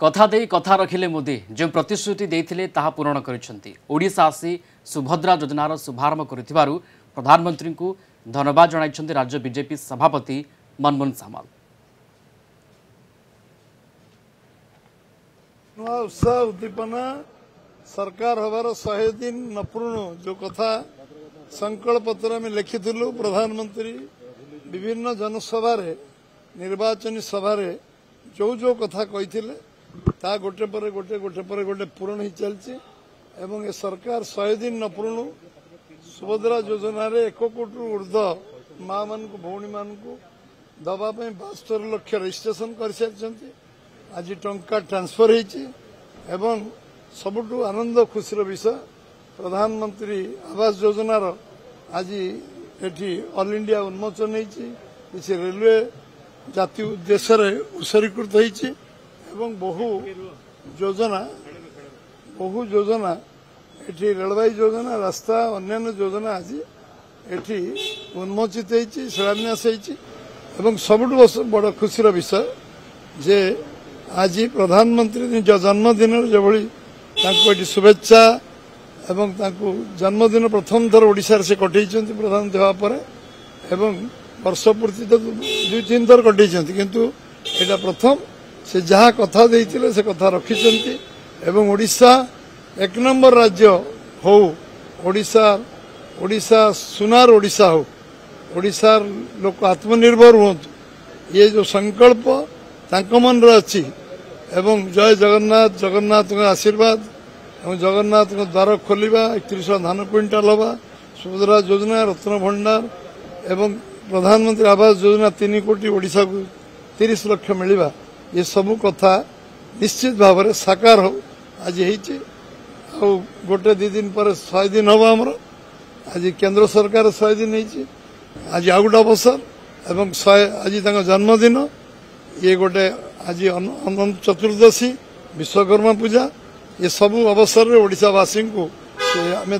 कथा दे कथा रखिले मोदी जो प्रतिश्रुति देथिले ताहा पूरण करिसेंती। ओडिशा आसी सुभद्रा योजनार शुभारंभ करिथिबारु प्रधानमंत्री को धन्यवाद जणाइछंती राज्य बीजेपी सभापति मनमोहन सामल। उत्साह उद्दीपना सरकार हबार 100 दिन नपूर्ण जो कथा संकल्प पत्र में लिखिलु प्रधानमंत्री विभिन्न जनसभा निर्वाचन सभा जो कथा कही ता गोटे पर गोटे पूरण ही चलती एवं ए सरकार 100 दिन नपूर्ण सुभद्रा योजना 1 कोटी ऊर्ध्व माँ मान भौणी मान दवाई 72 लाख रजिस्ट्रेशन कर सारी आज टंका ट्रांसफर होती एवं सबुठु आनंद खुशी विषय प्रधानमंत्री आवास योजनार आज एटी ऑल इंडिया उन्मोचन होती किसी रेलवे जाति उद्देश्य उत्सर्गीकृत होती एवं बहु योजना एटी रेलवे योजना रास्ता अन्य योजना आज एटी उन्मोचित होती शिलान्यास होती एवं सबुठु बड़ खुशी विषय जे आज प्रधानमंत्री निज जन्मदिन जो भाई शुभेच्छा एवं जन्मदिन प्रथम थर ओडिशा से कटई प्रधानमंत्री होगा एवं वर्ष पूर्ति तो 2-3 थर कटई किंतु एटा प्रथम से जहाँ कथा देते से कथा रखिंट एवं ओडिशा 1 नंबर राज्य हो ओडिशा सुनार ओडिशा हो ओडिशार लोक आत्मनिर्भर हूँ ये जो संकल्प तांको मन अच्छी एवं जय जगन्नाथ जगन्नाथ आशीर्वाद एवं जगन्नाथ द्वार खोलिबा 31 धान क्विंटाल हवा सुभद्रा योजना रत्न भंडार एवं प्रधानमंत्री आवास योजना 3 कोटी ओडिशा को 30 लाख मिलवा ये सबू कथा निश्चित भाव में साकार हो आज हो गोटे 2 दिन पर 100 दिन हम आमर आज केंद्र सरकार 100 दिन होती आज आउ गोटे अवसर एवं आज जन्मदिन ये गोटे आज अनंत चतुर्दशी विश्वकर्मा पूजा ये सबू अवसर में ओडिशावासी को आमे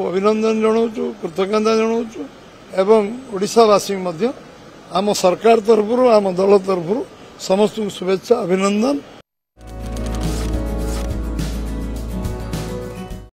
अभिनंदन जनाऊँ कृतज्ञता जनाऊँ एवं ओडिशावासी आम सरकार तरफ आम दल तरफ समस्त शुभेच्छा अभिनंदन